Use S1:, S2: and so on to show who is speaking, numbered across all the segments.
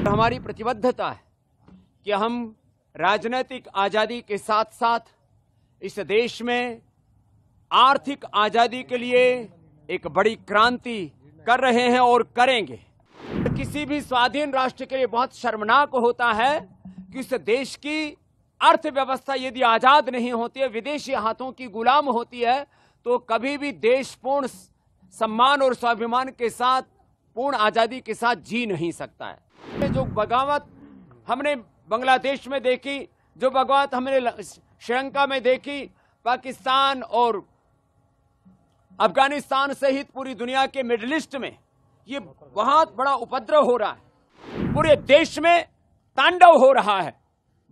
S1: हमारी प्रतिबद्धता है कि हम राजनीतिक आजादी के साथ साथ इस देश में आर्थिक आजादी के लिए एक बड़ी क्रांति कर रहे हैं और करेंगे। किसी भी स्वाधीन राष्ट्र के लिए बहुत शर्मनाक होता है कि उस देश की अर्थव्यवस्था यदि आजाद नहीं होती है, विदेशी हाथों की गुलाम होती है, तो कभी भी देश पूर्ण सम्मान और स्वाभिमान के साथ, पूर्ण आजादी के साथ जी नहीं सकता है। जो बगावत हमने बांग्लादेश में देखी, जो बगावत हमने श्रीलंका में देखी, पाकिस्तान और अफगानिस्तान सहित पूरी दुनिया के मिडिल ईस्ट में ये बहुत बड़ा उपद्रव हो रहा है। पूरे देश में तांडव हो रहा है।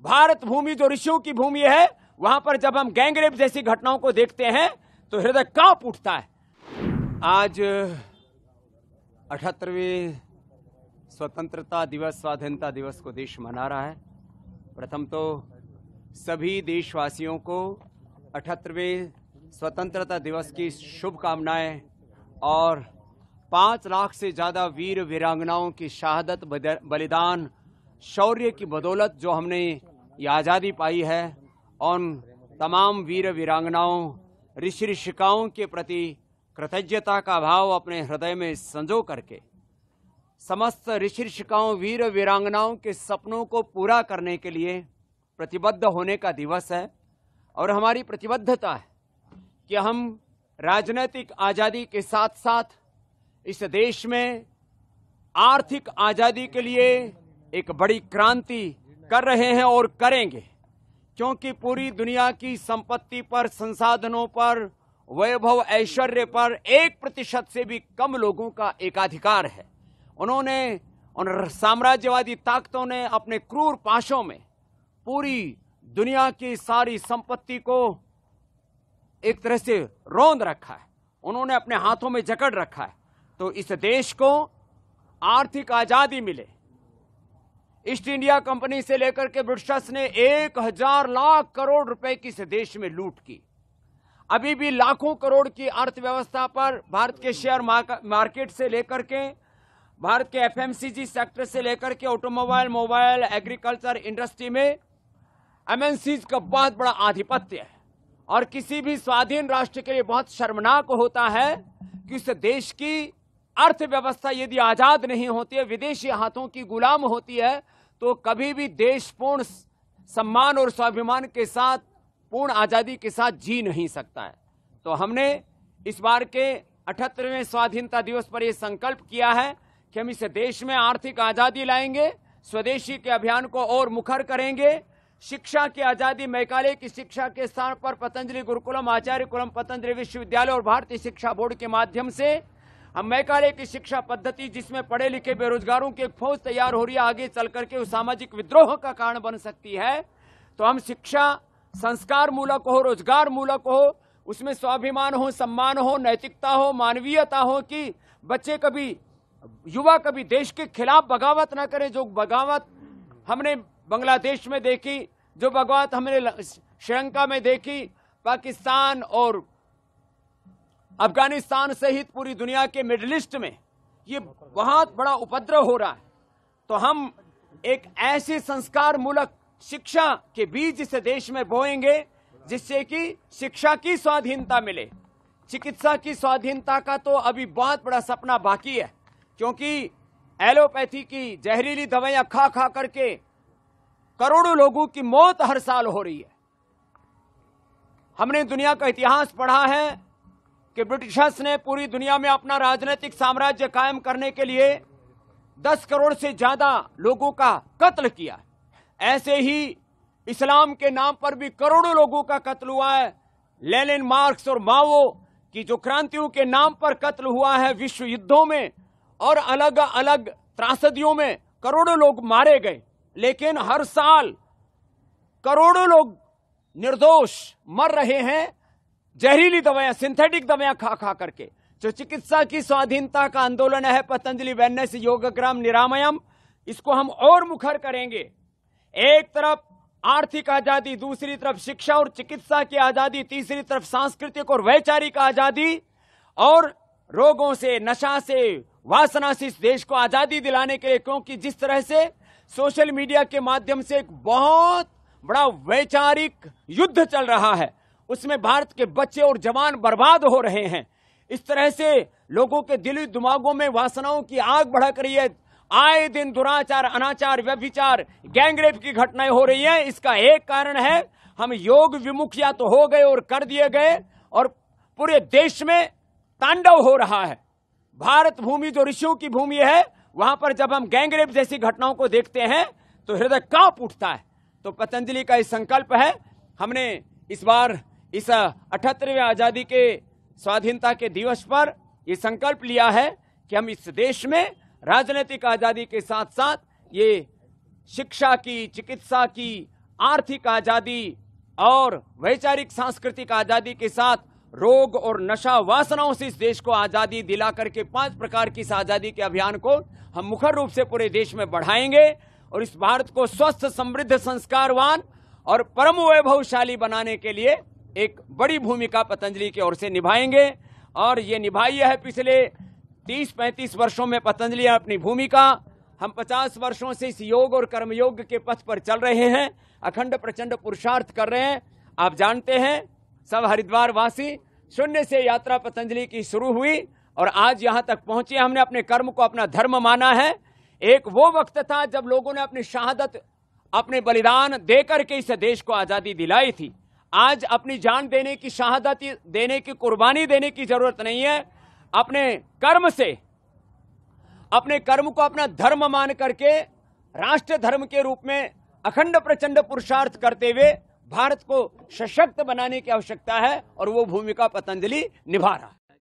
S1: भारत भूमि जो ऋषियों की भूमि है, वहां पर जब हम गैंगरेप जैसी घटनाओं को देखते हैं तो हृदय कांप उठता है। आज 78वें स्वतंत्रता दिवस, स्वाधीनता दिवस को देश मना रहा है। प्रथम तो सभी देशवासियों को 78वें स्वतंत्रता दिवस की शुभकामनाएं और 5 लाख से ज्यादा वीर वीरांगनाओं की शहादत, बलिदान, शौर्य की बदौलत जो हमने ये आज़ादी पाई है, उन तमाम वीर वीरांगनाओं, ऋषि ऋषिकाओं के प्रति कृतज्ञता का भाव अपने हृदय में संजो करके समस्त ऋषि ऋषिकाओं, वीर वीरांगनाओं के सपनों को पूरा करने के लिए प्रतिबद्ध होने का दिवस है। और हमारी प्रतिबद्धता है कि हम राजनीतिक आज़ादी के साथ साथ इस देश में आर्थिक आज़ादी के लिए एक बड़ी क्रांति कर रहे हैं और करेंगे। क्योंकि पूरी दुनिया की संपत्ति पर, संसाधनों पर, वैभव ऐश्वर्य पर 1% से भी कम लोगों का एकाधिकार है। उन साम्राज्यवादी ताकतों ने अपने क्रूर पाशों में पूरी दुनिया की सारी संपत्ति को एक तरह से रौंद रखा है, उन्होंने अपने हाथों में जकड़ रखा है। तो इस देश को आर्थिक आजादी मिले। ईस्ट इंडिया कंपनी से लेकर के ब्रिटिशर्स ने 1000 लाख करोड़ रुपए की इस देश में लूट की। अभी भी लाखों करोड़ की अर्थव्यवस्था पर भारत के शेयर मार्केट से लेकर के, भारत के एफएमसीजी सेक्टर से लेकर के ऑटोमोबाइल, मोबाइल, एग्रीकल्चर इंडस्ट्री में एमएनसीज का बहुत बड़ा आधिपत्य है। और किसी भी स्वाधीन राष्ट्र के लिए बहुत शर्मनाक होता है कि उस देश की अर्थव्यवस्था यदि आजाद नहीं होती है, विदेशी हाथों की गुलाम होती है, तो कभी भी देश पूर्ण सम्मान और स्वाभिमान के साथ, पूर्ण आजादी के साथ जी नहीं सकता है। तो हमने इस बार के 78वें स्वाधीनता दिवस पर यह संकल्प किया है कि हम इस देश में आर्थिक आजादी लाएंगे, स्वदेशी के अभियान को और मुखर करेंगे, शिक्षा की आजादी, मैकाले की शिक्षा के स्थान पर पतंजलि गुरुकुलम, आचार्य कुलम, पतंजलि विश्वविद्यालय और भारतीय शिक्षा बोर्ड के माध्यम से हम मैकाले की शिक्षा पद्धति, जिसमें पढ़े लिखे बेरोजगारों की एक फौज तैयार हो रही है, आगे चल करके उस सामाजिक विद्रोह का कारण बन सकती है। तो हम शिक्षा संस्कार मूलक हो, रोजगार मूलक हो, उसमें स्वाभिमान हो, सम्मान हो, नैतिकता हो, मानवीयता हो, कि बच्चे कभी, युवा कभी देश के खिलाफ बगावत ना करें। जो बगावत हमने बांग्लादेश में देखी, जो बगावत हमने श्रीलंका में देखी, पाकिस्तान और अफगानिस्तान सहित पूरी दुनिया के मिडिल ईस्ट में ये बहुत बड़ा उपद्रव हो रहा है। तो हम एक ऐसे संस्कार मूलक शिक्षा के बीज इस देश में बोएंगे जिससे कि शिक्षा की स्वाधीनता मिले। चिकित्सा की स्वाधीनता का तो अभी बहुत बड़ा सपना बाकी है, क्योंकि एलोपैथी की जहरीली दवाइयां खा खा करके करोड़ों लोगों की मौत हर साल हो रही है। हमने दुनिया का इतिहास पढ़ा है कि ब्रिटिशर्स ने पूरी दुनिया में अपना राजनीतिक साम्राज्य कायम करने के लिए 10 करोड़ से ज्यादा लोगों का कत्ल किया। ऐसे ही इस्लाम के नाम पर भी करोड़ों लोगों का कत्ल हुआ है। लेनिन, मार्क्स और माओ की जो क्रांतियों के नाम पर कत्ल हुआ है, विश्व युद्धों में और अलग अलग त्रासदियों में करोड़ों लोग मारे गए। लेकिन हर साल करोड़ों लोग निर्दोष मर रहे हैं जहरीली दवाइयां, सिंथेटिक दवाइयां खा खा करके। जो चिकित्सा की स्वाधीनता का आंदोलन है, पतंजलि वेलनेस योगग्राम निरामयम, इसको हम और मुखर करेंगे। एक तरफ आर्थिक आजादी, दूसरी तरफ शिक्षा और चिकित्सा की आजादी, तीसरी तरफ सांस्कृतिक और वैचारिक आजादी, और रोगों से, नशा से, वासना से इस देश को आजादी दिलाने के लिए, क्योंकि जिस तरह से सोशल मीडिया के माध्यम से एक बहुत बड़ा वैचारिक युद्ध चल रहा है, उसमें भारत के बच्चे और जवान बर्बाद हो रहे हैं। इस तरह से लोगों के दिली दिमागों में वासनाओं की आग भड़क रही है। आए दिन दुराचार, अनाचार, व्यभिचार, गैंगरेप की घटनाएं हो रही हैं। इसका एक कारण है हम योग विमुख या तो हो गए और कर दिए गए, और पूरे देश में तांडव हो रहा है। भारत भूमि जो ऋषियों की भूमि है, वहां पर जब हम गैंगरेप जैसी घटनाओं को देखते हैं तो हृदय कांप उठता है। तो पतंजलि का ये संकल्प है, हमने इस बार इस 78वें आजादी के स्वाधीनता के दिवस पर ये संकल्प लिया है कि हम इस देश में राजनीतिक आजादी के साथ साथ ये शिक्षा की, चिकित्सा की, आर्थिक आजादी और वैचारिक सांस्कृतिक आजादी के साथ रोग और नशा वासनाओं से इस देश को आजादी दिला करके 5 प्रकार की इस आजादी के अभियान को हम मुखर रूप से पूरे देश में बढ़ाएंगे और इस भारत को स्वस्थ, समृद्ध, संस्कारवान और परम वैभवशाली बनाने के लिए एक बड़ी भूमिका पतंजलि की ओर से निभाएंगे। और ये निभाई है पिछले 30-35 वर्षों में पतंजलि अपनी भूमिका। हम 50 वर्षों से इस योग और कर्मयोग के पथ पर चल रहे हैं, अखंड प्रचंड पुरुषार्थ कर रहे हैं। आप जानते हैं सब हरिद्वार वासी, शून्य से यात्रा पतंजलि की शुरू हुई और आज यहां तक पहुंचे। हमने अपने कर्म को अपना धर्म माना है। एक वो वक्त था जब लोगों ने अपनी शहादत, अपने बलिदान देकर के इस देश को आजादी दिलाई थी। आज अपनी जान देने की, शहादत देने की, कुर्बानी देने की जरूरत नहीं है। अपने कर्म से, अपने कर्म को अपना धर्म मान करके राष्ट्र धर्म के रूप में अखंड प्रचंड पुरुषार्थ करते हुए भारत को सशक्त बनाने की आवश्यकता है और वो भूमिका पतंजलि निभा रहा है।